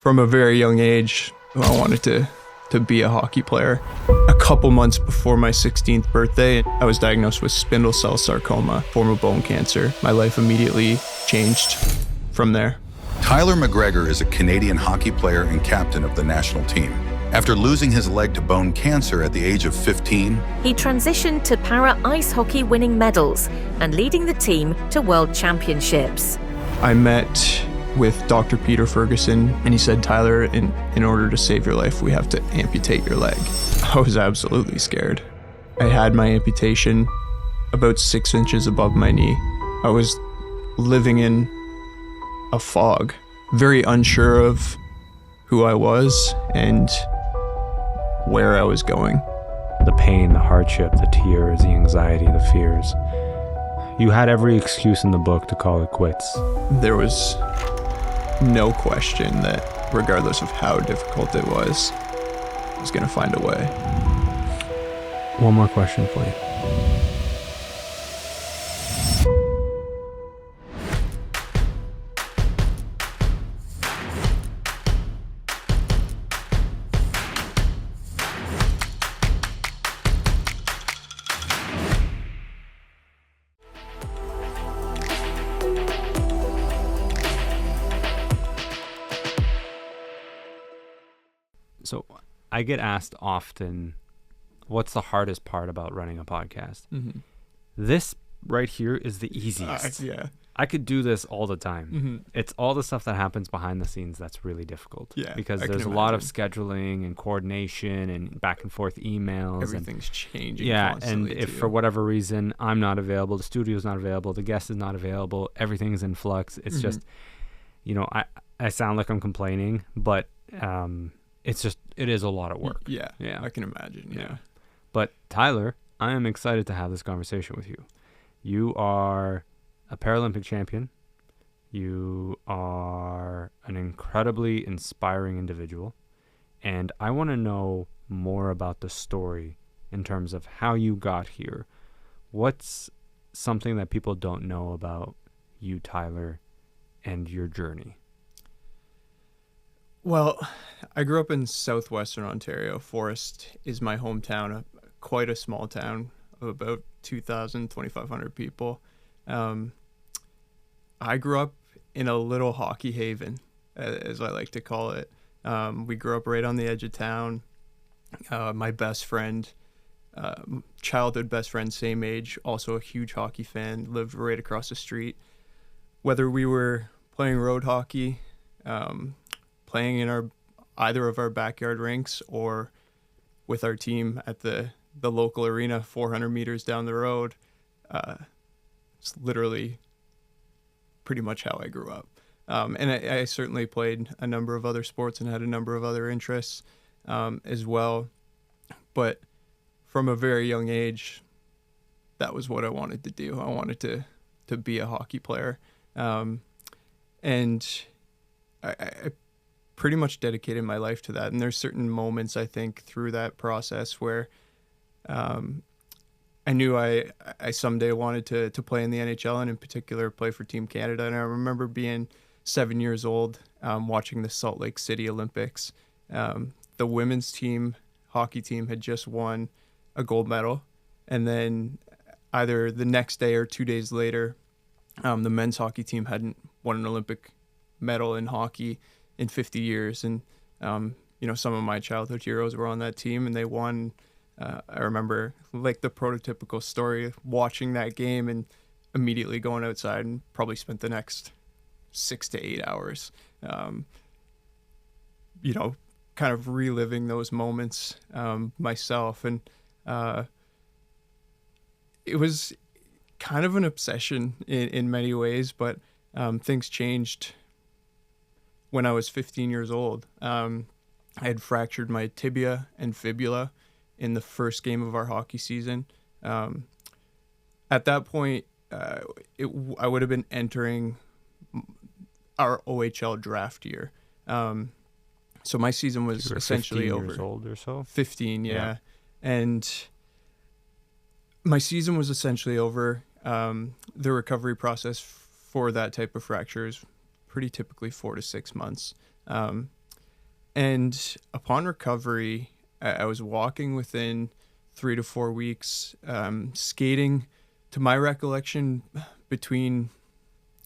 From a very young age, I wanted to be a hockey player. A couple months before my 16th birthday, I was diagnosed with spindle cell sarcoma, form of bone cancer. My life immediately changed from there. Tyler McGregor is a Canadian hockey player and captain of the national team. After losing his leg to bone cancer at the age of 15, he transitioned to para ice hockey, winning medals and leading the team to world championships. I met with Dr. Peter Ferguson, and he said, Tyler, in order to save your life, we have to amputate your leg. I was absolutely scared. I had my amputation about 6 inches above my knee. I was living in a fog, very unsure of who I was and where I was going. The pain, the hardship, the tears, the anxiety, the fears. You had every excuse in the book to call it quits. There was no question that regardless of how difficult it was, I was going to find a way. One more question for you. So I get asked often, what's the hardest part about running a podcast? Mm-hmm. This right here is the easiest. Yeah. I could do this all the time. Mm-hmm. It's all the stuff that happens behind the scenes that's really difficult. Yeah, because I there's a can lot of imagine. scheduling and coordination and back and forth emails. Everything's changing Yeah, and constantly, if too. for whatever reason I'm not available, the studio's not available, the guest is not available, everything's in flux. It's just, I sound like I'm complaining, but it is a lot of work. Yeah, Yeah. I can imagine, yeah. But Tyler, I am excited to have this conversation with you. You are a Paralympic champion. You are an incredibly inspiring individual. And I want to know more about the story in terms of how you got here. What's something that people don't know about you, Tyler, and your journey? Well, I grew up in southwestern Ontario. Forest is my hometown, quite a small town of about 2,000, 2,500 people. I grew up in a little hockey haven, as I like to call it. We grew up right on the edge of town. My best friend, childhood best friend, same age, also a huge hockey fan, lived right across the street. Whether we were playing road hockey, playing in either of our backyard rinks, or with our team at the local arena 400 meters down the road, it's literally pretty much how I grew up. And I certainly played a number of other sports and had a number of other interests as well. But from a very young age, that was what I wanted to do. I wanted to be a hockey player. And I pretty much dedicated my life to that. And there's certain moments, I think, through that process where I knew I someday wanted to play in the NHL, and in particular play for Team Canada. And I remember being 7 years old, watching the Salt Lake City Olympics. The women's team, hockey team, had just won a gold medal. And then either the next day or 2 days later, the men's hockey team hadn't won an Olympic medal in hockey in 50 years. And, some of my childhood heroes were on that team, and they won. I remember, like, the prototypical story of watching that game and immediately going outside and probably spent the next 6 to 8 hours, kind of reliving those moments myself. And it was kind of an obsession in many ways, but things changed when I was 15 years old. I had fractured my tibia and fibula in the first game of our hockey season. At that point, I would have been entering our OHL draft year. So my season was essentially over. 15 years old or so? 15, yeah. And my season was essentially over. The recovery process for that type of fracture is pretty typically 4 to 6 months. And upon recovery, I was walking within 3 to 4 weeks, skating, to my recollection, between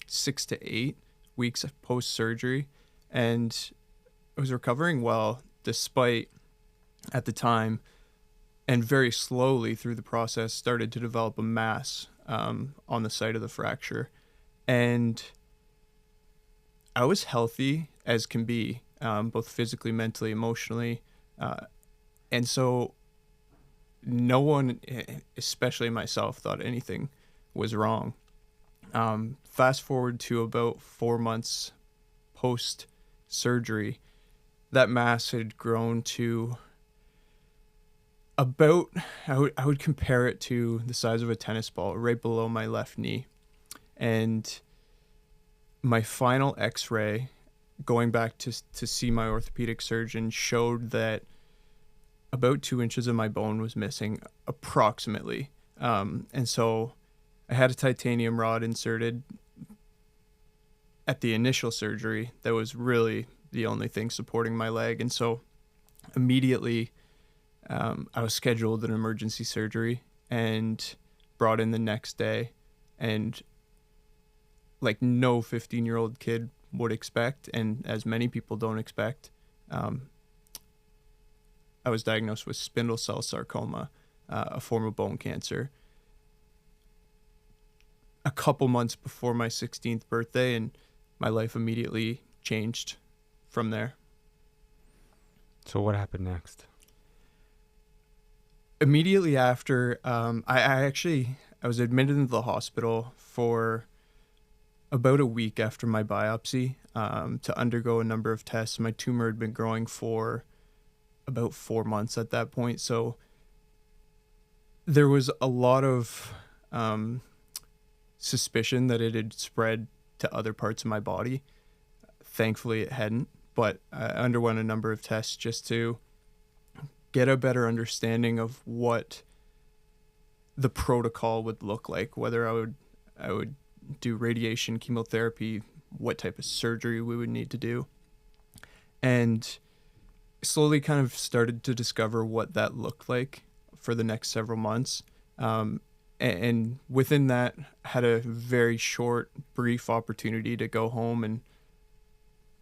6 to 8 weeks post-surgery. And I was recovering well, despite, at the time, and very slowly through the process, started to develop a mass on the site of the fracture. And I was healthy as can be, both physically, mentally, emotionally. And so no one, especially myself, thought anything was wrong. Fast forward to about 4 months post-surgery, that mass had grown to about, I would compare it to the size of a tennis ball, right below my left knee. And my final x-ray, going back to see my orthopedic surgeon, showed that about 2 inches of my bone was missing, approximately. And so I had a titanium rod inserted at the initial surgery. That was really the only thing supporting my leg. And so immediately I was scheduled an emergency surgery and brought in the next day. And like no 15-year-old kid would expect, and as many people don't expect, I was diagnosed with spindle cell sarcoma, a form of bone cancer, a couple months before my 16th birthday, and my life immediately changed from there. So what happened next? Immediately after, I was admitted into the hospital for about a week after my biopsy to undergo a number of tests. My tumor had been growing for about 4 months at that point, so there was a lot of suspicion that it had spread to other parts of my body. Thankfully, it hadn't, but I underwent a number of tests just to get a better understanding of what the protocol would look like, whether I would do radiation, chemotherapy, what type of surgery we would need to do. And slowly kind of started to discover what that looked like for the next several months. And within that, had a very short, brief opportunity to go home and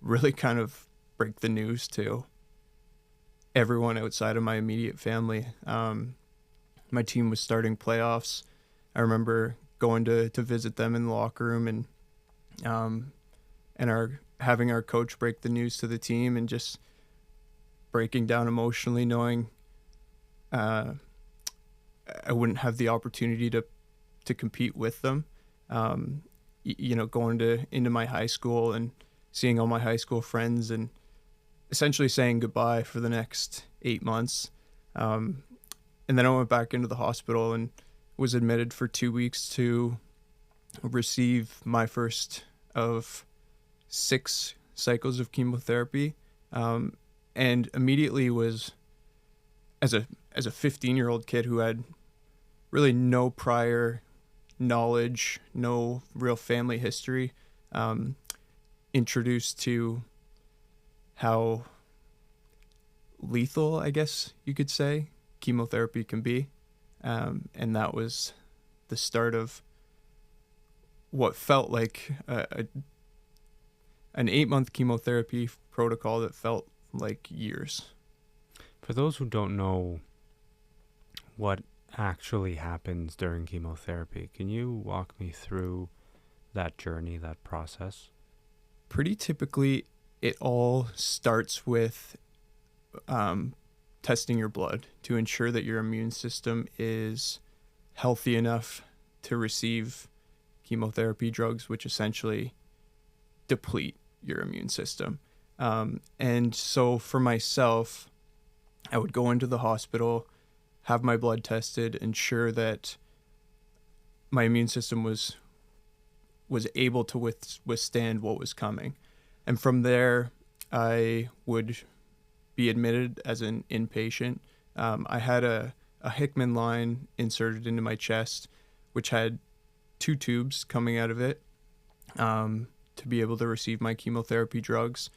really kind of break the news to everyone outside of my immediate family. My team was starting playoffs. I remember going to visit them in the locker room and having our coach break the news to the team, and just breaking down emotionally, knowing I wouldn't have the opportunity to compete with them. Going into my high school and seeing all my high school friends and essentially saying goodbye for the next 8 months. And then I went back into the hospital and was admitted for 2 weeks to receive my first of 6 cycles of chemotherapy. And immediately was, as a 15-year-old kid who had really no prior knowledge, no real family history, introduced to how lethal, I guess you could say, chemotherapy can be. And that was the start of what felt like an 8-month chemotherapy protocol that felt like years. For those who don't know what actually happens during chemotherapy, can you walk me through that journey, that process? Pretty typically, it all starts with testing your blood to ensure that your immune system is healthy enough to receive chemotherapy drugs, which essentially deplete your immune system. And so for myself, I would go into the hospital, have my blood tested, ensure that my immune system was able to withstand what was coming. And from there, I would be admitted as an inpatient. I had a Hickman line inserted into my chest, which had 2 tubes coming out of it to be able to receive my chemotherapy drugs.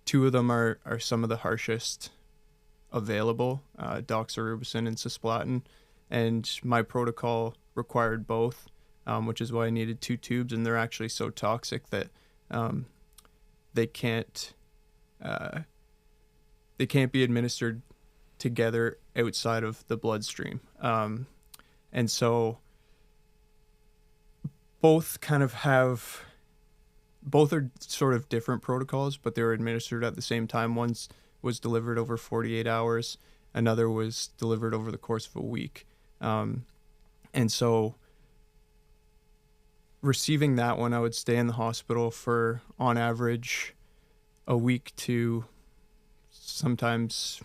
Two of them are some of the harshest available, doxorubicin and cisplatin, and my protocol required both, which is why I needed 2 tubes, and they're actually so toxic that they can't be administered together outside of the bloodstream. And so both are sort of different protocols, but they were administered at the same time. One was delivered over 48 hours. Another was delivered over the course of a week. And so receiving that one, I would stay in the hospital for, on average, a week to sometimes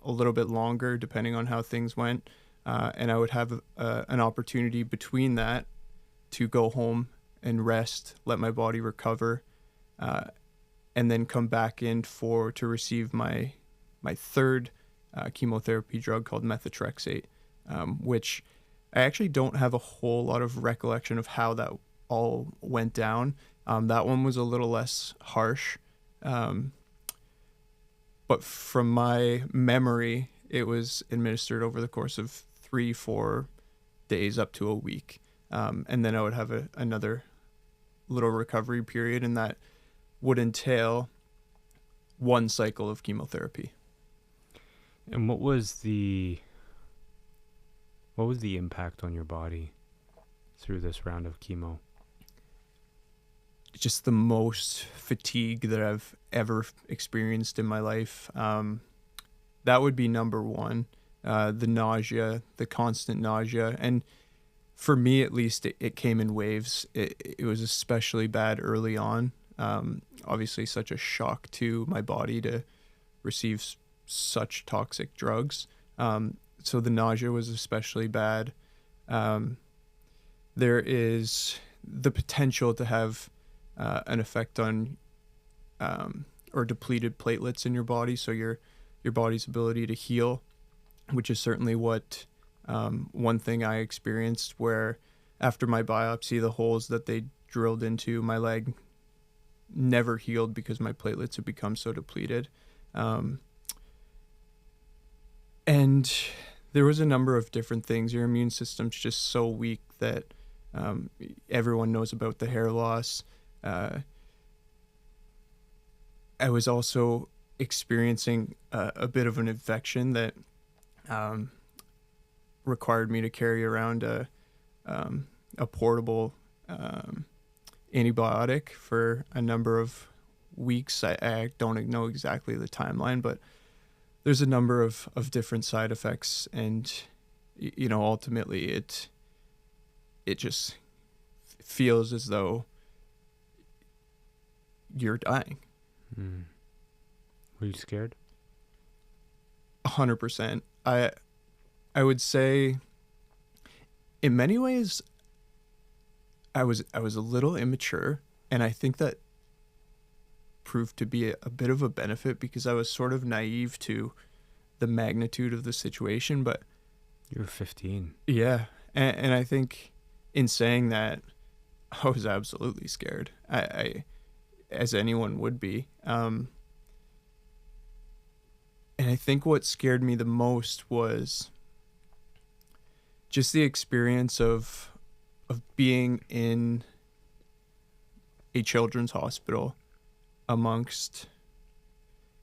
a little bit longer, depending on how things went. And I would have an opportunity between that to go home and rest, let my body recover, and then come back in to receive my third chemotherapy drug called methotrexate, which I actually don't have a whole lot of recollection of how that all went down. That one was a little less harsh, but from my memory, it was administered over the course of 3-4 days up to a week. And then I would have another little recovery period, and that would entail 1 cycle of chemotherapy. And what was the impact on your body through this round of chemo? Just the most fatigue that I've ever experienced in my life. That would be number one. The nausea, the constant nausea. And for me, at least, it came in waves. It was especially bad early on. Obviously, such a shock to my body to receive such toxic drugs. So the nausea was especially bad. There is the potential to have an effect on or depleted platelets in your body, so your body's ability to heal, which is certainly what one thing I experienced, where after my biopsy, the holes that they drilled into my leg never healed because my platelets had become so depleted. And there was a number of different things. Your immune system's just so weak that everyone knows about the hair loss. I was also experiencing a bit of an infection that required me to carry around a portable antibiotic for a number of weeks. I don't know exactly the timeline, but there's a number of different side effects, and ultimately it just feels as though you're dying. Were you scared? 100%. I would say in many ways I was a little immature, and I think that proved to be a bit of a benefit because I was sort of naive to the magnitude of the situation. But you were 15. Yeah, and I think in saying that, I was absolutely scared. I as anyone would be. And I think what scared me the most was just the experience of being in a children's hospital amongst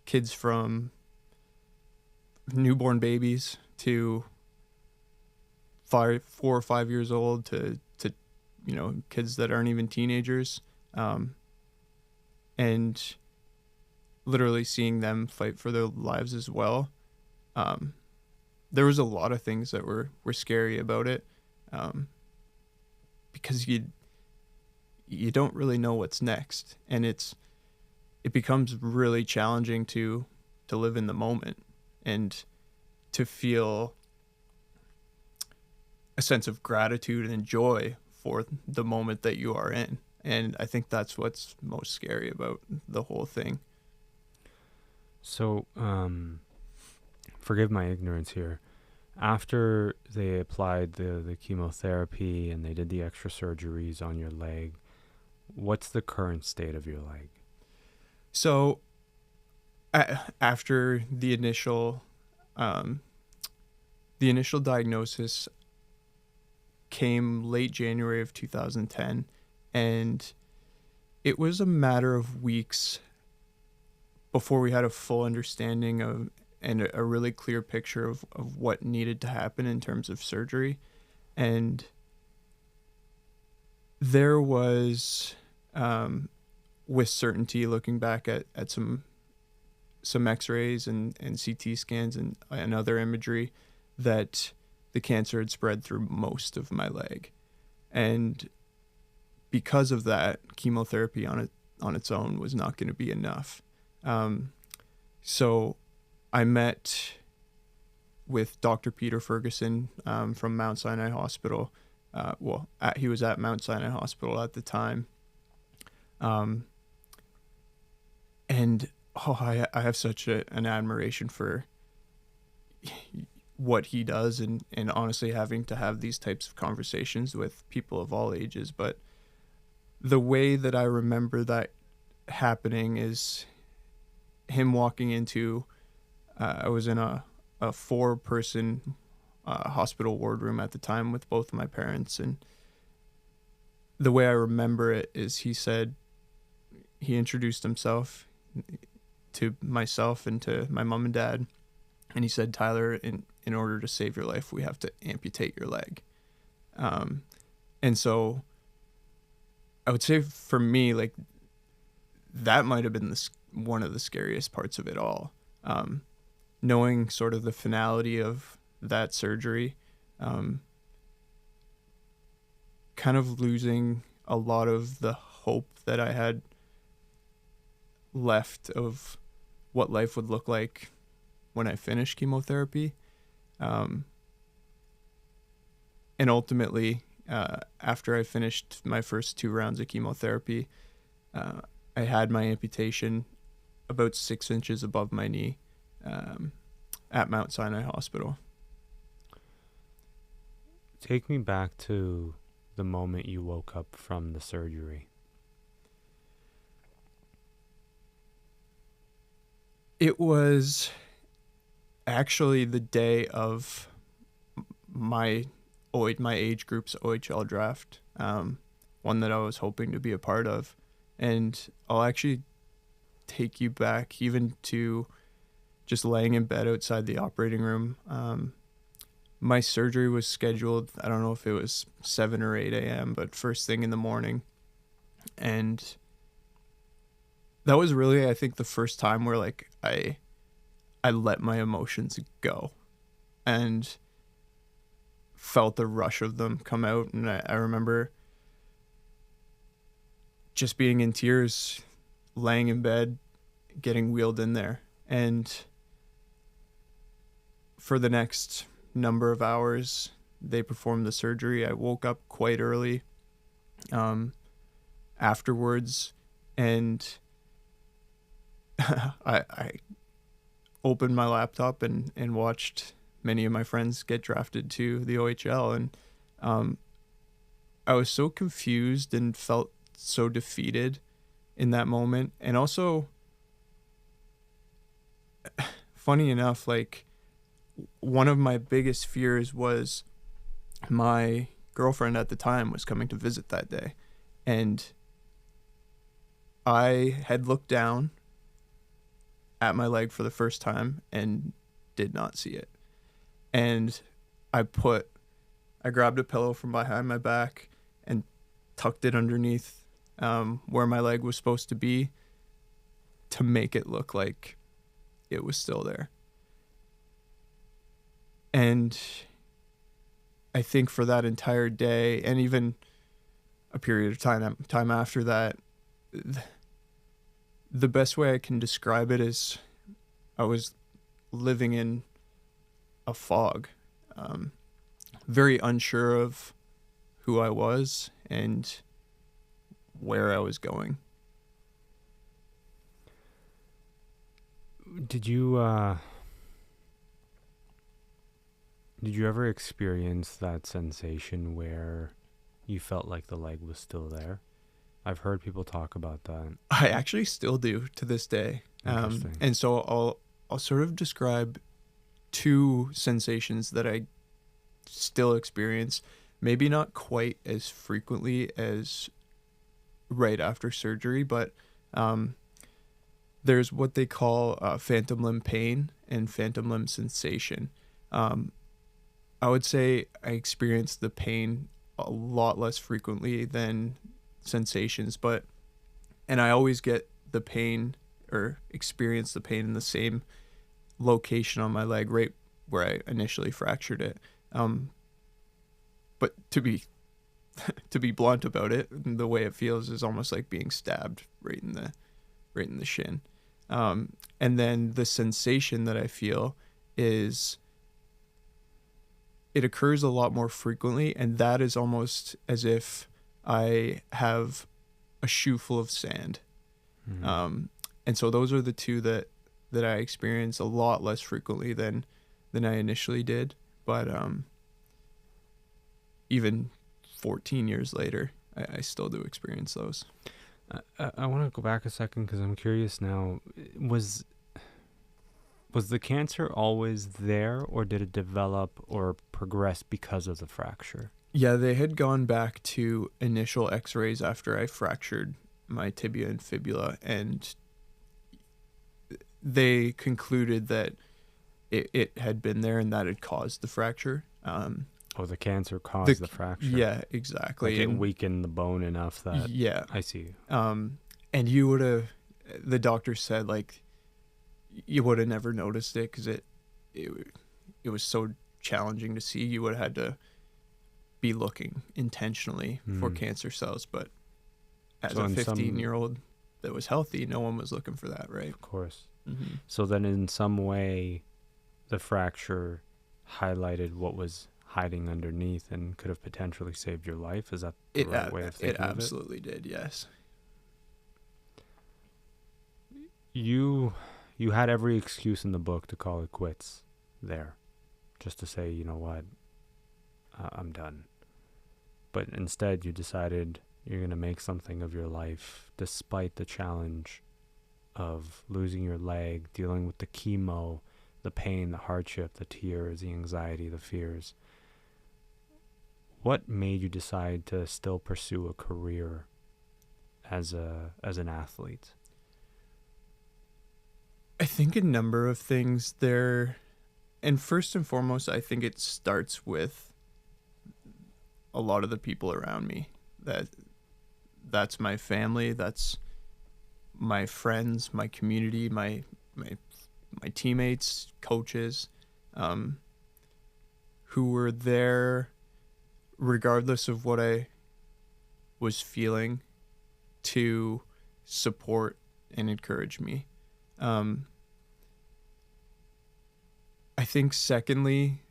kids from newborn babies to 4 or 5 years old to kids that aren't even teenagers, and literally seeing them fight for their lives as well. There was a lot of things that were scary about it, because you don't really know what's next, and it becomes really challenging to live in the moment and to feel a sense of gratitude and joy for the moment that you are in. And I think that's what's most scary about the whole thing. So, forgive my ignorance here. After they applied the chemotherapy and they did the extra surgeries on your leg, what's the current state of your leg? So after the initial diagnosis came late January of 2010, and it was a matter of weeks before we had a full understanding of and a really clear picture of what needed to happen in terms of surgery. And there was, with certainty, looking back at some x-rays and CT scans and other imagery, that the cancer had spread through most of my leg. And because of that, chemotherapy on its own was not going to be enough. So I met with Dr. Peter Ferguson from Mount Sinai Hospital. He was at Mount Sinai Hospital at the time. And I have such an admiration for what he does, and honestly having to have these types of conversations with people of all ages. But the way that I remember that happening is him walking into, I was in a 4-person hospital wardroom at the time with both of my parents, and the way I remember it is he introduced himself to myself and to my mom and dad, and he said, "Tyler, in order to save your life, we have to amputate your leg." And so I would say for me, like, that might have been one of the scariest parts of it all. Knowing sort of the finality of that surgery, kind of losing a lot of the hope that I had left of what life would look like when I finished chemotherapy. And ultimately, after I finished my first 2 rounds of chemotherapy, I had my amputation about 6 inches above my knee at Mount Sinai Hospital. Take me back to the moment you woke up from the surgery. It was actually the day of my age group's OHL draft, one that I was hoping to be a part of. And I'll actually take you back even to just laying in bed outside the operating room. My surgery was scheduled, I don't know if it was 7 or 8 a.m., but first thing in the morning. And that was really, I think, the first time where, like, I let my emotions go and felt the rush of them come out. And I remember just being in tears, laying in bed, getting wheeled in there. And for the next number of hours, they performed the surgery. I woke up quite early afterwards, and I opened my laptop and watched many of my friends get drafted to the OHL, and I was so confused and felt so defeated in that moment. And also, funny enough, like, one of my biggest fears was my girlfriend at the time was coming to visit that day, and I had looked down at my leg for the first time and did not see it. And I grabbed a pillow from behind my back and tucked it underneath where my leg was supposed to be to make it look like it was still there. And I think for that entire day, and even a period of time after that, the best way I can describe it is I was living in a fog, very unsure of who I was and where I was going. Did you ever experience that sensation where you felt like the leg was still there? I've heard people talk about that. I actually still do to this day. Interesting. And so I'll sort of describe two sensations that I still experience, maybe not quite as frequently as right after surgery, but there's what they call phantom limb pain and phantom limb sensation. I would say I experience the pain a lot less frequently than sensations, and I always get the pain or experience the pain in the same location on my leg, right where I initially fractured it. But to be blunt about it, the way it feels is almost like being stabbed right in the shin. And then the sensation that I feel is, it occurs a lot more frequently, and that is almost as if I have a shoe full of sand. Mm-hmm. And so those are the two that I experience a lot less frequently than I initially did. But even 14 years later, I still do experience those. I want to go back a second because I'm curious now. Was the cancer always there, or did it develop or progress because of the fracture? Yeah, they had gone back to initial x-rays after I fractured my tibia and fibula, and they concluded that it had been there and that had caused the fracture. The cancer caused the fracture. Yeah, exactly. Like it weakened the bone enough that... Yeah. I see. And you would have... The doctor said, like, you would have never noticed it because it was so challenging to see. You would have had to be looking intentionally for cancer cells. But as a 15-year-old that was healthy, no one was looking for that, right? Of course. Mm-hmm. So then in some way, the fracture highlighted what was hiding underneath and could have potentially saved your life. Is that the right way of thinking of it? It absolutely did, yes. You had every excuse in the book to call it quits there. Just to say, you know what, I'm done. But instead you decided you're going to make something of your life despite the challenge of losing your leg, dealing with the chemo, the pain, the hardship, the tears, the anxiety, the fears. What made you decide to still pursue a career as an athlete? I think a number of things there. And first and foremost, I think it starts with a lot of the people around me. That's my family, that's my friends, my community, my teammates, coaches, who were there regardless of what I was feeling to support and encourage me. I think secondly,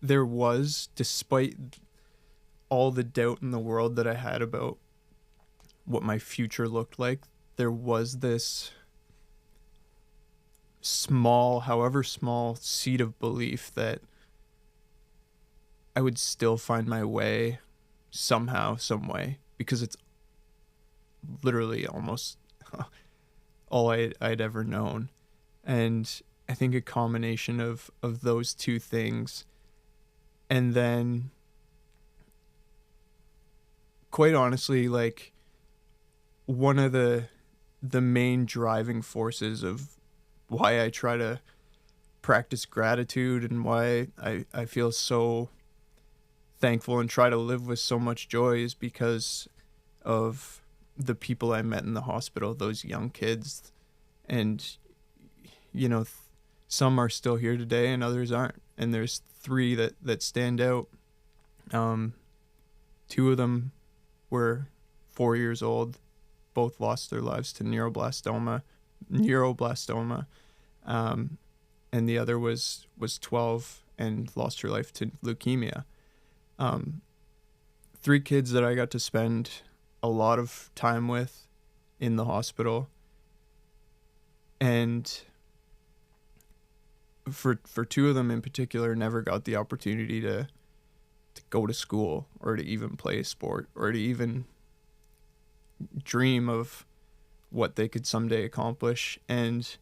there was, despite all the doubt in the world that I had about what my future looked like, there was this small, however small, seed of belief that I would still find my way somehow, some way, because it's literally almost all I'd ever known. And I think a combination of those two things, and then quite honestly, like, one of the main driving forces of why I try to practice gratitude and why I feel so thankful and try to live with so much joy is because of the people I met in the hospital, those young kids. And, you know, some are still here today and others aren't. And there's three that stand out. Two of them were 4 years old. Both lost their lives to neuroblastoma. And the other was 12 and lost her life to leukemia. Three kids that I got to spend a lot of time with in the hospital. And for two of them in particular, never got the opportunity to go to school or to even play a sport or to even dream of what they could someday accomplish. And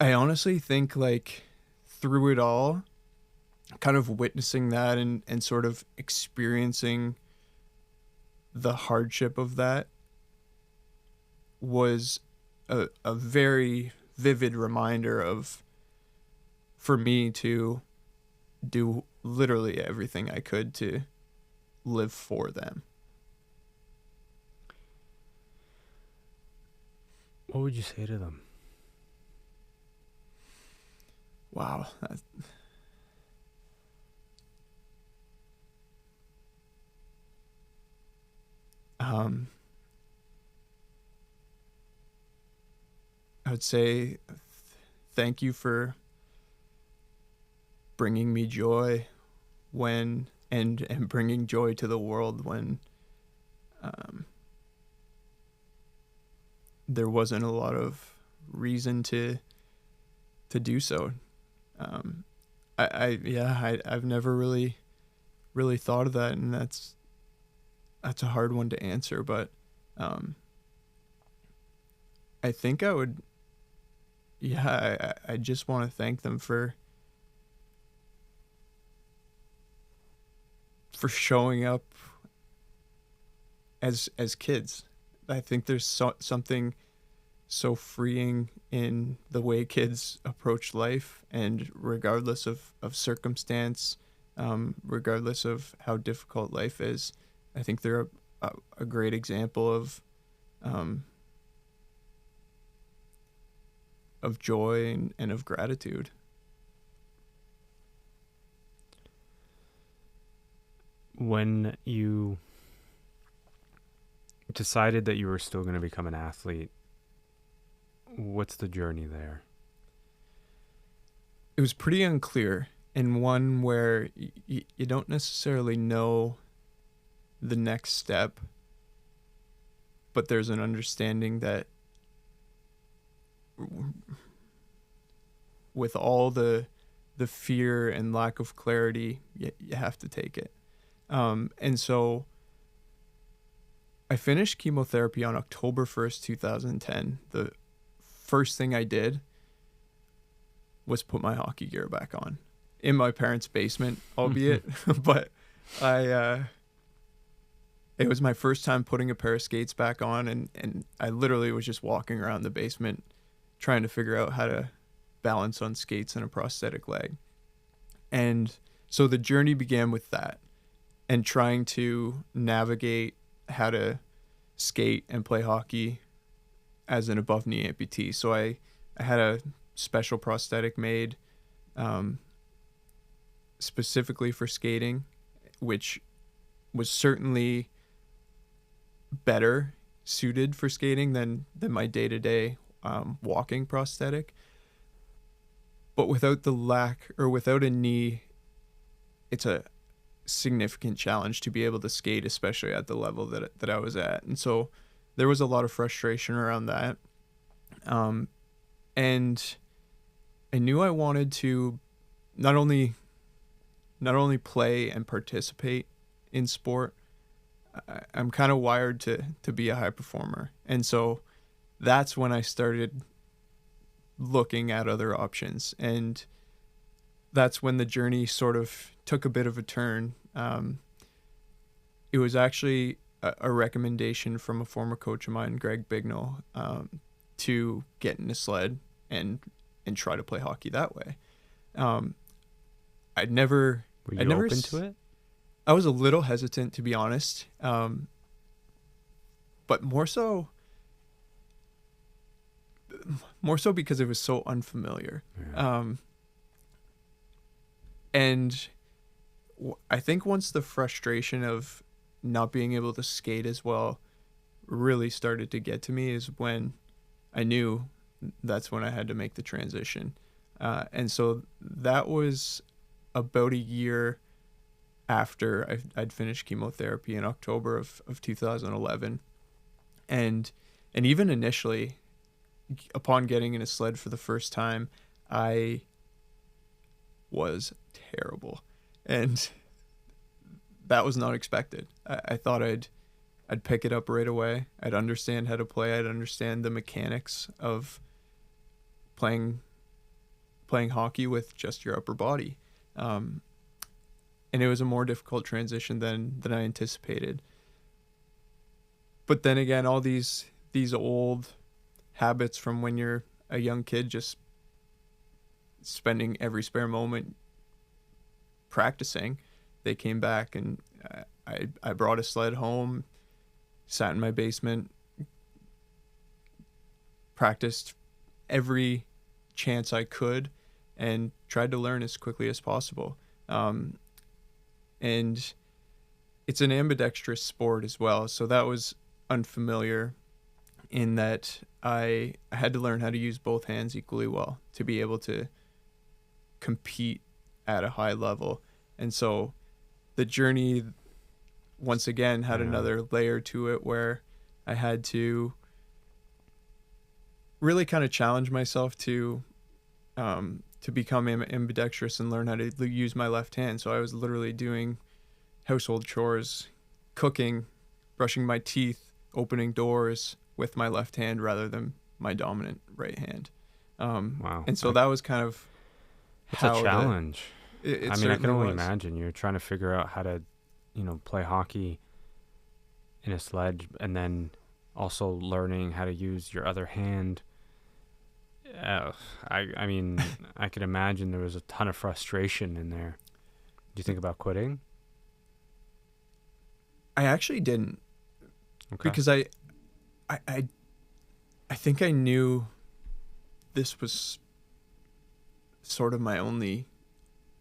I honestly think, like, through it all, kind of witnessing that and sort of experiencing the hardship of that was a very vivid reminder of, for me to do literally everything I could to live for them. What would you say to them? Wow. I would say thank you for bringing me joy when and bringing joy to the world when there wasn't a lot of reason to do so. I've never really thought of that, and that's a hard one to answer, but I think I would, I just want to thank them for showing up as kids. I think there's something so freeing in the way kids approach life, and regardless of circumstance, regardless of how difficult life is, I think they're a great example of joy and of gratitude. When you decided that you were still going to become an athlete, what's the journey there? It was pretty unclear, and one where you don't necessarily know the next step, but there's an understanding that with all the fear and lack of clarity, you have to take it. And so I finished chemotherapy on October 1st, 2010. The first thing I did was put my hockey gear back on in my parents' basement, albeit, but it was my first time putting a pair of skates back on, and I literally was just walking around the basement trying to figure out how to balance on skates and a prosthetic leg. And so the journey began with that, and trying to navigate how to skate and play hockey as an above knee amputee. So I had a special prosthetic made specifically for skating, which was certainly better suited for skating than my day-to-day walking prosthetic. But without a knee, it's a significant challenge to be able to skate, especially at the level that I was at. And so there was a lot of frustration around that. And I knew I wanted to not only play and participate in sport. I'm kind of wired to be a high performer. And so that's when I started looking at other options. And that's when the journey sort of took a bit of a turn. It was actually a recommendation from a former coach of mine, Greg Bignell, to get in a sled and try to play hockey that way. Were you open to it? I was a little hesitant, to be honest, but more so because it was so unfamiliar. Yeah. And I think once the frustration of not being able to skate as well really started to get to me is when I knew that's when I had to make the transition. And so that was about a year after I'd finished chemotherapy in October of 2011. And even initially, upon getting in a sled for the first time, I was terrible. And that was not expected. I thought I'd I'd pick it up right away. I'd understand how to play. I'd understand the mechanics of playing hockey with just your upper body. And it was a more difficult transition than I anticipated. But then again, all these old habits from when you're a young kid, just spending every spare moment practicing, they came back, and I brought a sled home, sat in my basement, practiced every chance I could, and tried to learn as quickly as possible. And it's an ambidextrous sport as well, so that was unfamiliar in that I had to learn how to use both hands equally well to be able to compete at a high level. And so the journey once again had another layer to it, where I had to really kind of challenge myself to become ambidextrous and learn how to use my left hand. So I was literally doing household chores, cooking, brushing my teeth, opening doors with my left hand rather than my dominant right hand. Wow. And so that was kind of it's a challenge. I mean, I can only was. imagine you're trying to figure out how to, play hockey in a sled, and then also learning how to use your other hand. I mean, I could imagine there was a ton of frustration in there. Do you think about quitting? I actually didn't. Okay. Because I think I knew this was sort of my only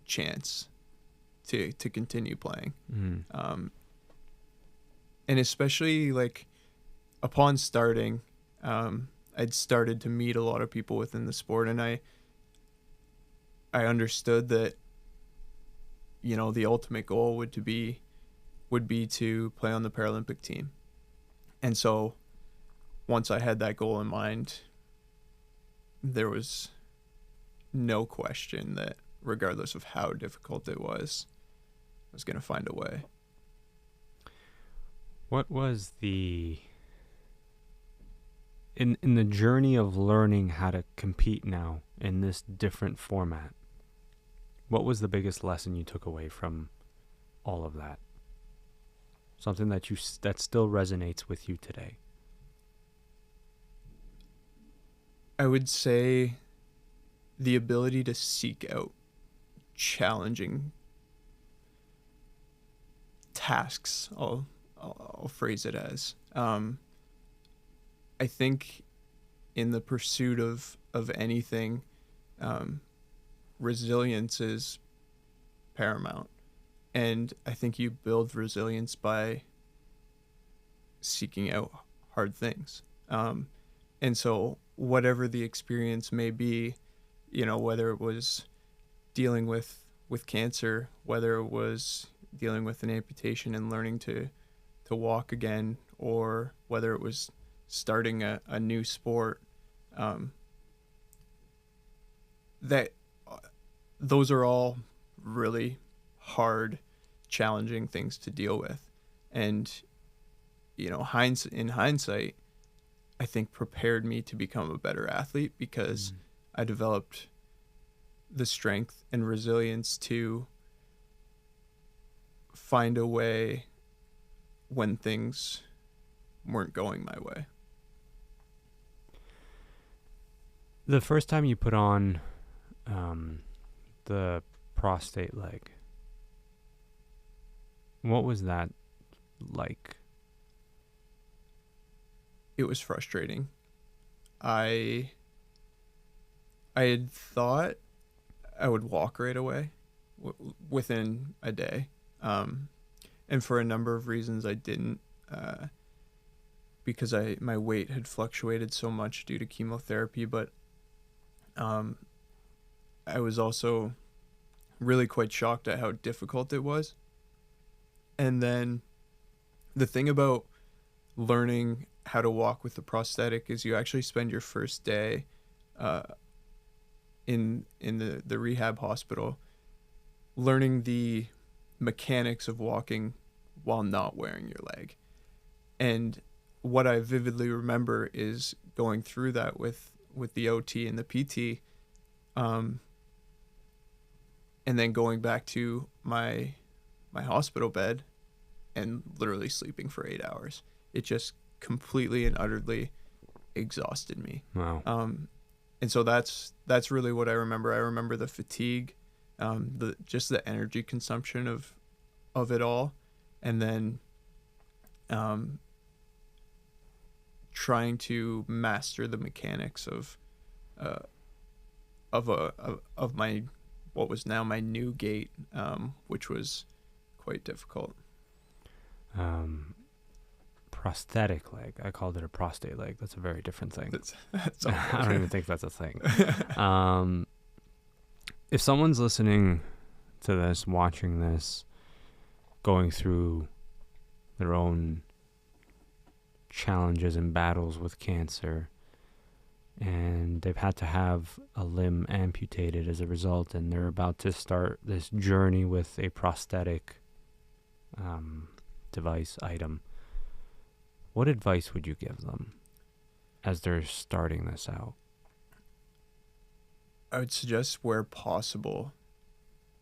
chance to continue playing. Mm-hmm. And especially like upon starting, I'd started to meet a lot of people within the sport, and I understood that, the ultimate goal would be to play on the Paralympic team. And so once I had that goal in mind, there was no question that regardless of how difficult it was, I was going to find a way. What was in the journey of learning how to compete now in this different format, what was the biggest lesson you took away from all of that? Something that still resonates with you today? I would say the ability to seek out challenging tasks. I'll phrase it as. I think in the pursuit of anything, resilience is paramount. And I think you build resilience by seeking out hard things. And so whatever the experience may be, whether it was dealing with cancer, whether it was dealing with an amputation and learning to walk again, or whether it was starting a new sport, that those are all really hard, challenging things to deal with. And, in hindsight, I think prepared me to become a better athlete, because I developed the strength and resilience to find a way when things weren't going my way. The first time you put on the prostate leg, what was that like? It was frustrating. I had thought I would walk right away within a day. And for a number of reasons I didn't, because my weight had fluctuated so much due to chemotherapy, but I was also really quite shocked at how difficult it was. And then the thing about learning how to walk with the prosthetic is you actually spend your first day in the rehab hospital learning the mechanics of walking while not wearing your leg. And what I vividly remember is going through that with the OT and the PT, and then going back to my hospital bed and literally sleeping for 8 hours. It just completely and utterly exhausted me. Wow. And so that's really what I remember. I remember the fatigue, the energy consumption of it all, and then trying to master the mechanics of my what was now my new gait, which was quite difficult. Prosthetic leg. I called it a prostate leg. That's a very different thing. That's I don't even think that's a thing. If someone's listening to this, watching this, going through their own challenges and battles with cancer, and they've had to have a limb amputated as a result, and they're about to start this journey with a prosthetic device item, what advice would you give them as they're starting this out? I would suggest, where possible,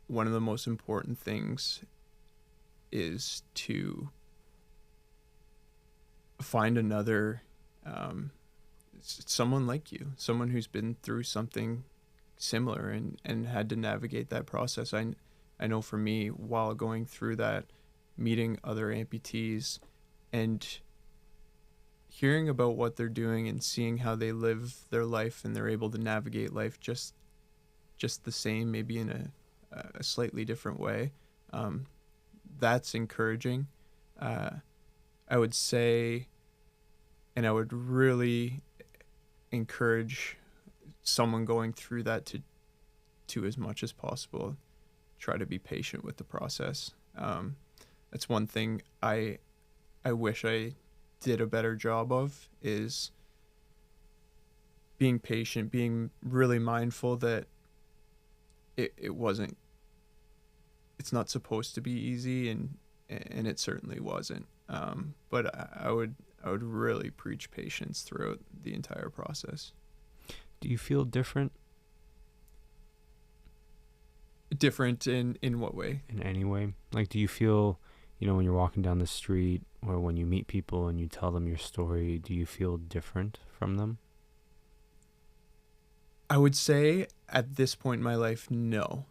one of the most important things is to find another someone like you, someone who's been through something similar and had to navigate that process. I know for me, while going through that, meeting other amputees and hearing about what they're doing and seeing how they live their life, and they're able to navigate life just the same, maybe in a slightly different way, that's encouraging. I would say, and I would really encourage someone going through that to as much as possible, try to be patient with the process. That's one thing I wish I did a better job of, is being patient, being really mindful that it's not supposed to be easy, and it certainly wasn't. But I would really preach patience throughout the entire process. Do you feel different? Different in what way? In any way? Like, do you feel, when you're walking down the street, or when you meet people and you tell them your story, do you feel different from them? I would say at this point in my life, no.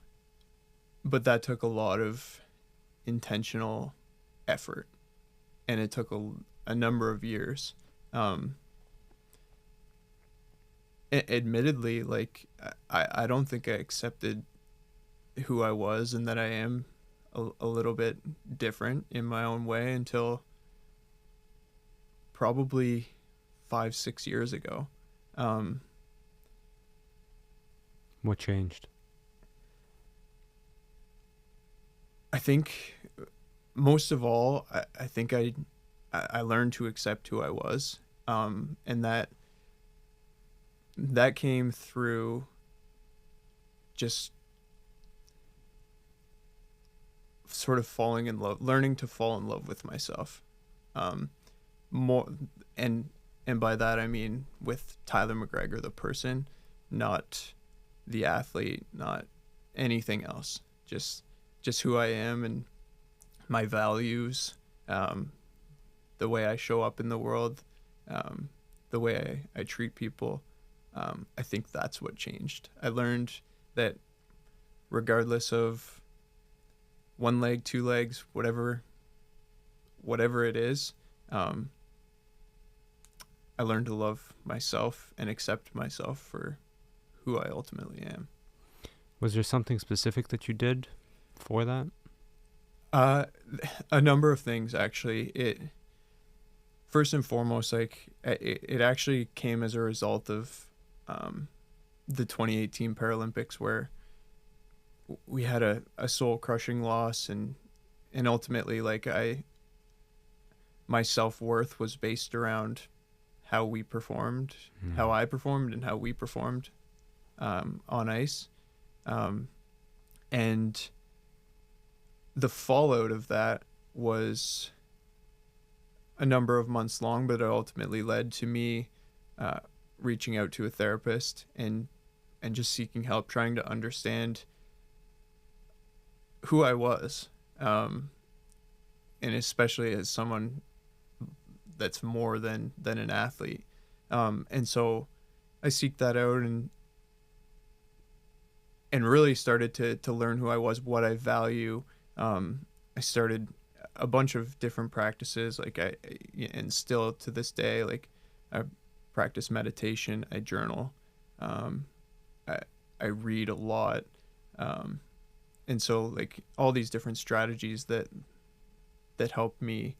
But that took a lot of intentional effort, and it took a number of years. Admittedly, like, I don't think I accepted who I was and that I am a little bit different in my own way until probably 5-6 years ago. What changed? I think most of all, I think I learned to accept who I was, and that came through just sort of falling in love, learning to fall in love with myself, more, and by that I mean with Tyler McGregor, the person, not the athlete, not anything else, just who I am and my values, the way I show up in the world, the way I treat people. I think that's what changed. I learned that regardless of one leg, two legs, whatever it is, I learned to love myself and accept myself for who I ultimately am. Was there something specific that you did for that? A number of things, actually. It first and foremost, like, it actually came as a result of the 2018 Paralympics, where we had a soul-crushing loss, and ultimately, like, my self-worth was based around how we performed, how I performed, and how we performed on ice, and the fallout of that was a number of months long, but it ultimately led to me reaching out to a therapist and just seeking help, trying to understand who I was, and especially as someone that's more than an athlete. And so I seeked that out and really started to learn who I was, what I value. I started a bunch of different practices, and still to this day, like I practice meditation, I journal, I read a lot. And so like all these different strategies that help me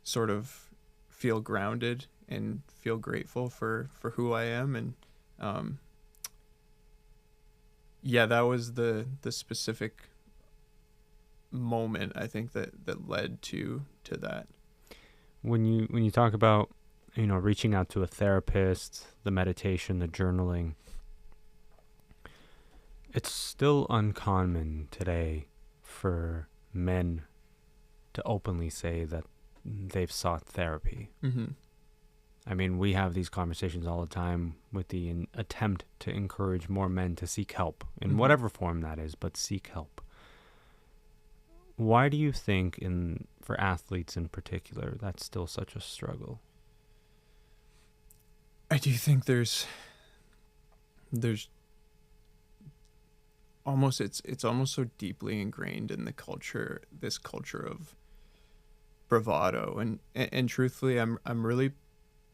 sort of feel grounded and feel grateful for who I am. And that was the specific moment, I think, that led to that. When you talk about, reaching out to a therapist, the meditation, the journaling, it's still uncommon today for men to openly say that they've sought therapy. Mm-hmm. I mean, we have these conversations all the time with the attempt to encourage more men to seek help in mm-hmm. whatever form that is, but seek help. Why do you think, for athletes in particular, that's still such a struggle? I do think there's almost it's almost so deeply ingrained in the culture, this culture of bravado, and truthfully, I'm really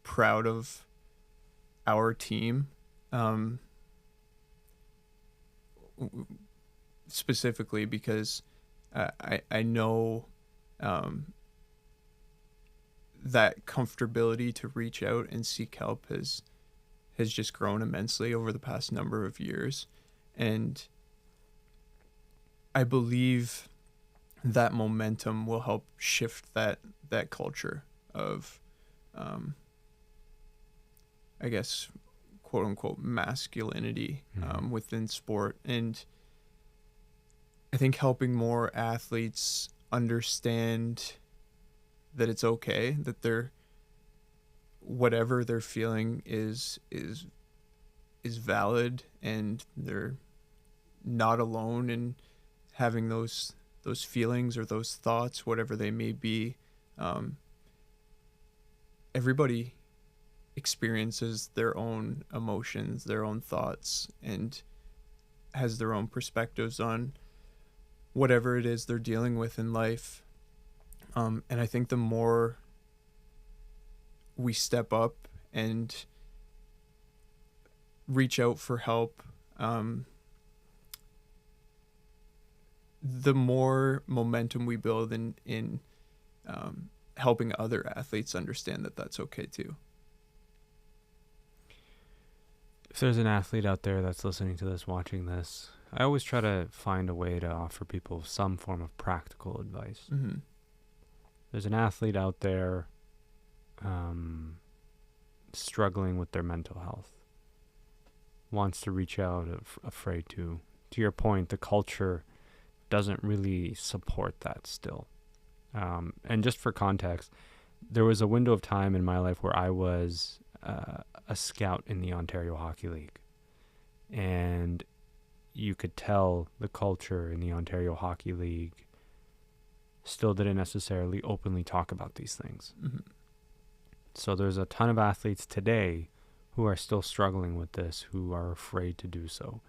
proud of our team, specifically because I know that comfortability to reach out and seek help has just grown immensely over the past number of years. And I believe that momentum will help shift that culture of, I guess, quote unquote, masculinity within sport. And I think helping more athletes understand that it's okay, that whatever they're feeling is valid, and they're not alone in having those feelings or those thoughts, whatever they may be. Everybody experiences their own emotions, their own thoughts, and has their own perspectives on whatever it is they're dealing with in life. And I think the more we step up and reach out for help, the more momentum we build in helping other athletes understand that that's okay too. If there's an athlete out there that's listening to this, watching this, I always try to find a way to offer people some form of practical advice. Mm-hmm. There's an athlete out there struggling with their mental health, wants to reach out, afraid to. To your point, the culture doesn't really support that still. And just for context, there was a window of time in my life where I was a scout in the Ontario Hockey League. And you could tell the culture in the Ontario Hockey League still didn't necessarily openly talk about these things. Mm-hmm. So there's a ton of athletes today who are still struggling with this, who are afraid to do so.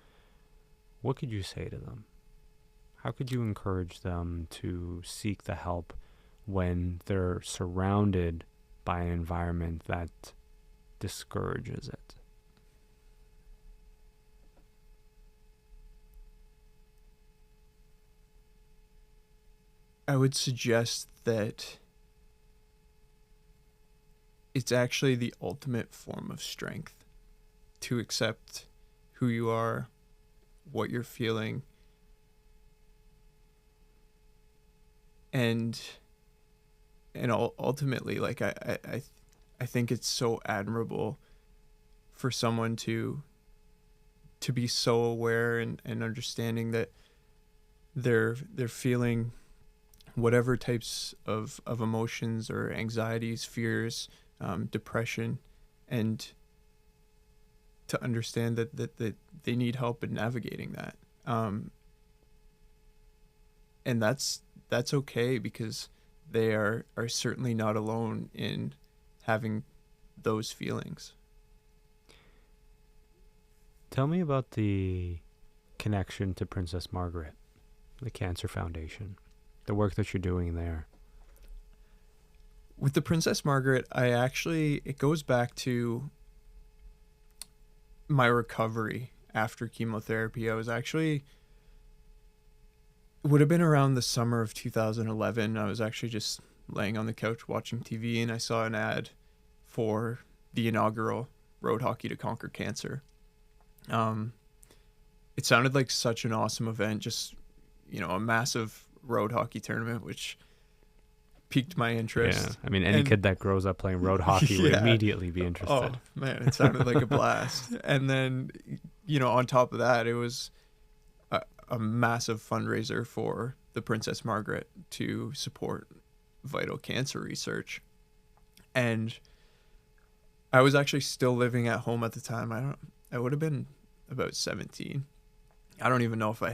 What could you say to them? How could you encourage them to seek the help when they're surrounded by an environment that discourages it? I would suggest that it's actually the ultimate form of strength to accept who you are, what you're feeling, and ultimately, like I think it's so admirable for someone to be so aware and understanding that they're feeling whatever types of emotions or anxieties, fears, depression, and to understand that they need help in navigating that. And that's okay, because they are certainly not alone in having those feelings. Tell me about the connection to Princess Margaret, the Cancer Foundation, the work that you're doing there. With the Princess Margaret, it goes back to my recovery after chemotherapy. It would have been around the summer of 2011. I was actually just laying on the couch watching TV, and I saw an ad for the inaugural Road Hockey to Conquer Cancer. It sounded like such an awesome event, just, a massive road hockey tournament, which piqued my interest. Yeah, I mean, any kid that grows up playing road hockey would immediately be interested. Oh, man, it sounded like a blast. And then, on top of that, it was a massive fundraiser for the Princess Margaret to support vital cancer research. And I was actually still living at home at the time. I would have been about 17. I don't even know if I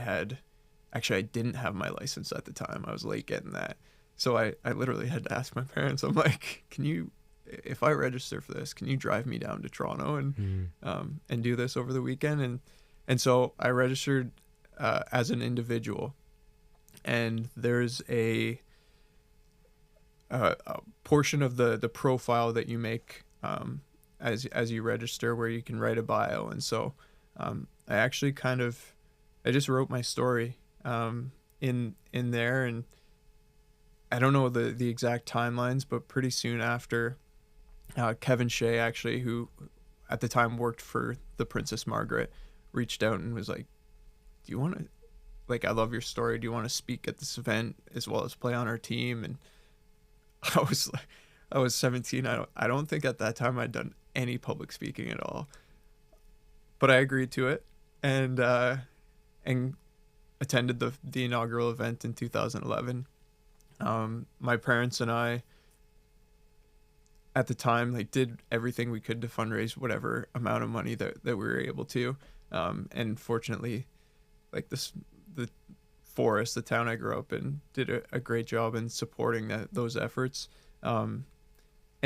didn't have my license at the time. I was late getting that. So I literally had to ask my parents, I'm like, if I register for this, can you drive me down to Toronto and do this over the weekend? And so I registered as an individual, and there's a portion of the profile that you make as you register, where you can write a bio. And so I actually I just wrote my story in there, and I don't know the exact timelines, but pretty soon after, Kevin Shea, actually, who at the time worked for the Princess Margaret, reached out and was like, do you want to, I love your story. Do you want to speak at this event as well as play on our team? And I was 17. I don't think at that time I'd done any public speaking at all, but I agreed to it and attended the inaugural event in 2011. My parents and I, at the time, did everything we could to fundraise whatever amount of money that we were able to. And fortunately, the forest, the town I grew up in, did a great job in supporting those efforts. And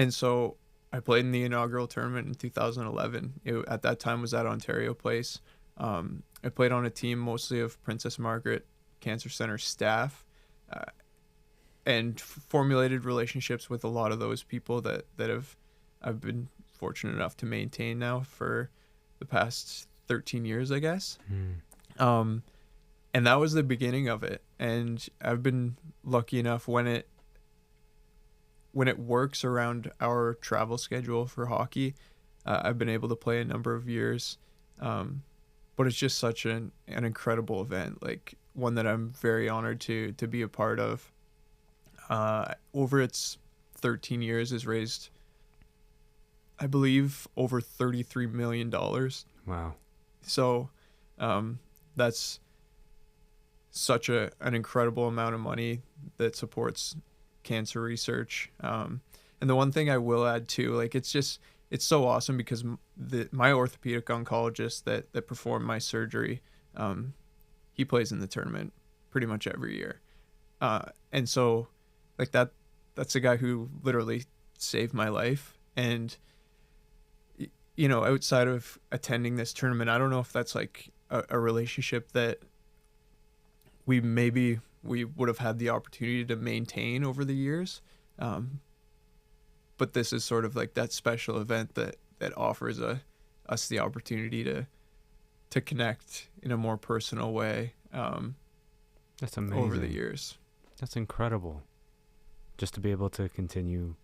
so I played in the inaugural tournament in 2011. It, at that time, was at Ontario Place. I played on a team mostly of Princess Margaret Cancer Center staff, and formulated relationships with a lot of those people that I've been fortunate enough to maintain now for the past 13 years, I guess. And that was the beginning of it. And I've been lucky enough when it works around our travel schedule for hockey, I've been able to play a number of years. But it's just such an incredible event, one that I'm very honored to be a part of. Over its 13 years has raised, I believe, over $33 million. Wow. So that's such an incredible amount of money that supports cancer research. And the one thing I will add too, it's so awesome because my orthopedic oncologist that performed my surgery, he plays in the tournament pretty much every year. And so that's a guy who literally saved my life. And, outside of attending this tournament, I don't know if that's a relationship that we would have had the opportunity to maintain over the years. But this is sort of that special event that offers us the opportunity to connect in a more personal way. That's amazing. Over the years. That's incredible. Just to be able to continue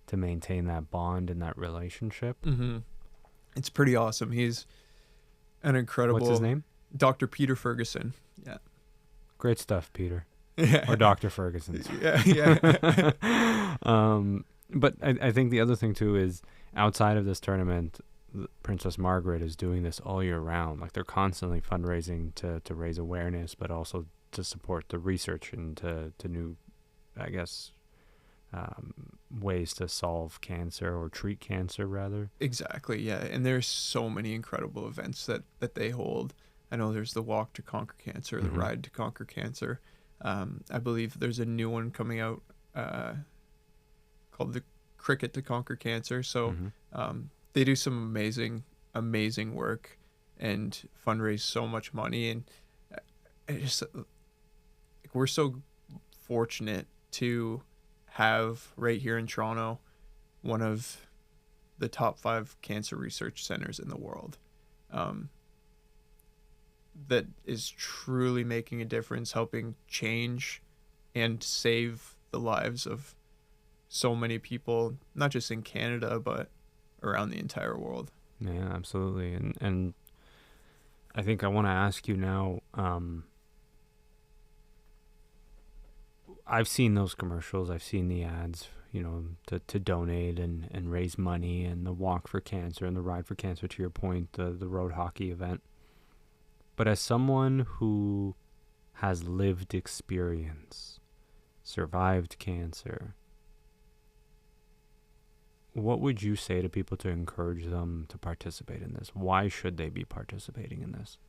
to maintain that bond and that relationship. Mm-hmm. It's pretty awesome. He's an incredible... What's his name? Dr. Peter Ferguson. Yeah. Great stuff, Peter. Yeah. Or Dr. Ferguson. Yeah. But I think the other thing too is outside of this tournament, Princess Margaret is doing this all year round. They're constantly fundraising to raise awareness, but also to support the research into new I guess, ways to solve cancer or treat cancer, rather. Exactly, yeah. And there's so many incredible events that they hold. I know there's the Walk to Conquer Cancer, the Ride to Conquer Cancer. I believe there's a new one coming out called the Cricket to Conquer Cancer. So they do some amazing work and fundraise so much money. And we're so fortunate to have right here in Toronto one of the top 5 cancer research centers in the world. That is truly making a difference, helping change and save the lives of so many people, not just in Canada, but around the entire world. Yeah, absolutely. And I think I want to ask you now, I've seen those commercials, I've seen the ads, to donate and raise money, and the Walk for Cancer and the Ride for Cancer, to your point, the road hockey event. But as someone who has lived experience, survived cancer, what would you say to people to encourage them to participate in this? Why should they be participating in this?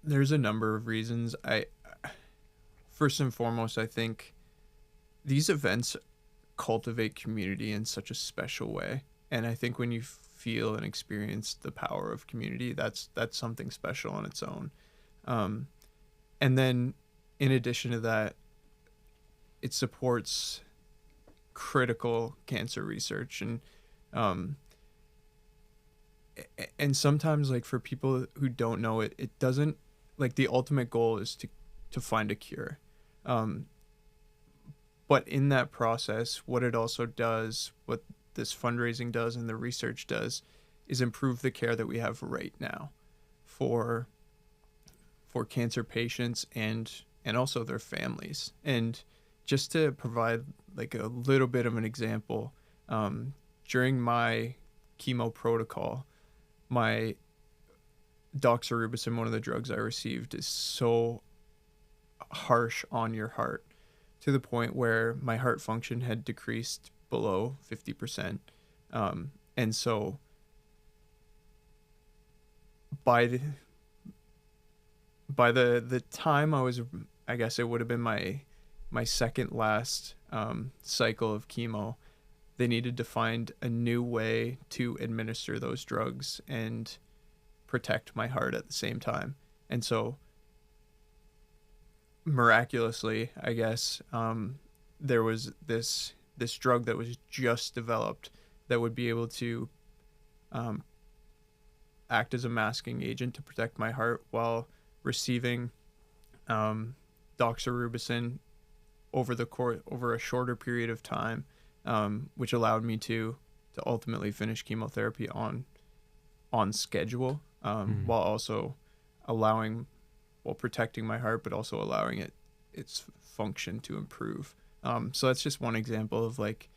There's a number of reasons. First and foremost, I think these events cultivate community in such a special way. And I think when you feel and experience the power of community, that's something special on its own. And then in addition to that, it supports critical cancer research. And sometimes, like, for people who don't know it, it doesn't, like, the ultimate goal is to find a cure. But in that process, what it also does, what this fundraising does and the research does, is improve the care that we have right now for cancer patients and also their families. And just to provide like a little bit of an example, during my chemo protocol, my doxorubicin, one of the drugs I received, is so harsh on your heart to the point where my heart function had decreased below 50%. And so by the time I guess it would have been my second last cycle of chemo, they needed to find a new way to administer those drugs and protect my heart at the same time. And so miraculously, I guess, there was this drug that was just developed that would be able to act as a masking agent to protect my heart while receiving doxorubicin over a shorter period of time, which allowed me to ultimately finish chemotherapy on schedule, while also protecting my heart, but also allowing its function to improve. So that's just one example of like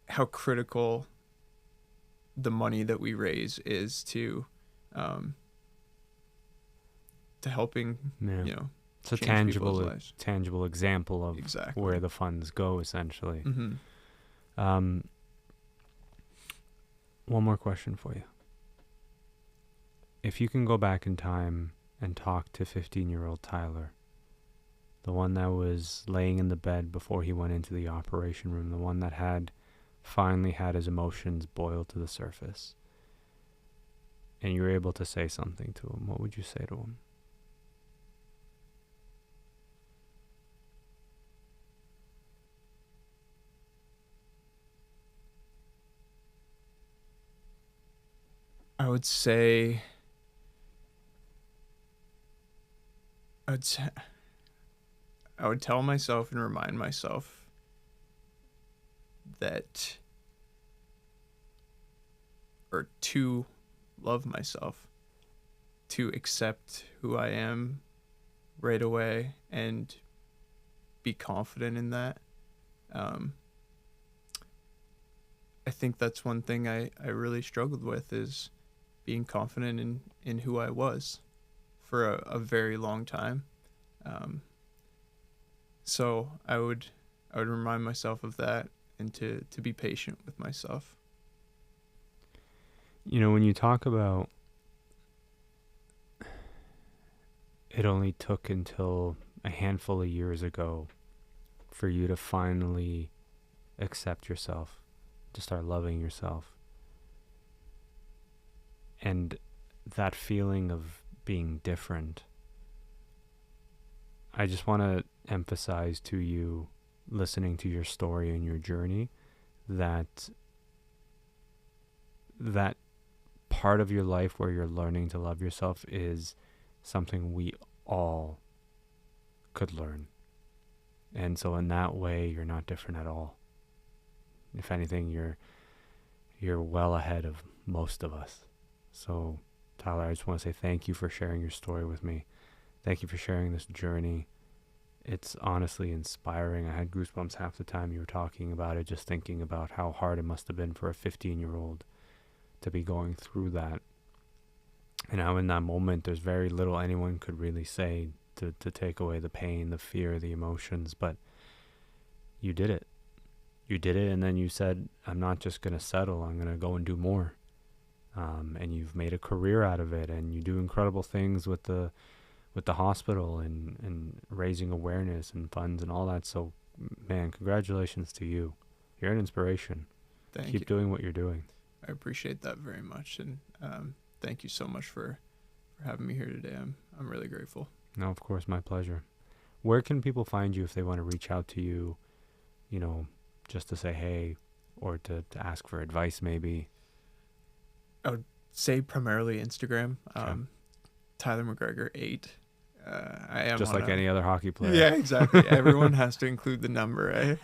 how critical the money that we raise is to helping, it's a tangible example of where the funds go, essentially. One more question for you. If you can go back in time and talk to 15-year-old Tyler, the one that was laying in the bed before he went into the operation room, the one that had finally had his emotions boil to the surface, and you were able to say something to him, what would you say to him? I would say I would tell myself and remind myself to love myself, to accept who I am right away and be confident in that. I think that's one thing I really struggled with, is being confident in who I was for a very long time. So I would remind myself of that, and to be patient with myself. You know, when you talk about it only took until a handful of years ago for you to finally accept yourself, to start loving yourself. And that feeling of being different, I just want to emphasize to you, listening to your story and your journey, that part of your life where you're learning to love yourself is something we all could learn. And so in that way, you're not different at all. If anything, you're well ahead of most of us. So Tyler, I just want to say thank you for sharing your story with me. Thank you for sharing this journey. It's honestly inspiring. I had goosebumps half the time you were talking about it, just thinking about how hard it must have been for a 15-year-old to be going through that. And how in that moment, there's very little anyone could really say to take away the pain, the fear, the emotions. But you did it. You did it, and then you said, I'm not just going to settle. I'm going to go and do more. And you've made a career out of it, and you do incredible things with the hospital and raising awareness and funds and all that. So, man, congratulations to you. You're an inspiration. Thank you. Keep doing what you're doing. I appreciate that very much, and thank you so much for having me here today. I'm really grateful. No, of course, my pleasure. Where can people find you if they want to reach out to you, you know, just to say hey, or to ask for advice maybe? I would say primarily Instagram. Okay. Tyler McGregor 8. I am just like any other hockey player. Yeah, exactly. Everyone has to include the number.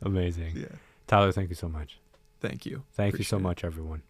Amazing. Yeah. Tyler, thank you so much. Thank you. Thank you so much, everyone.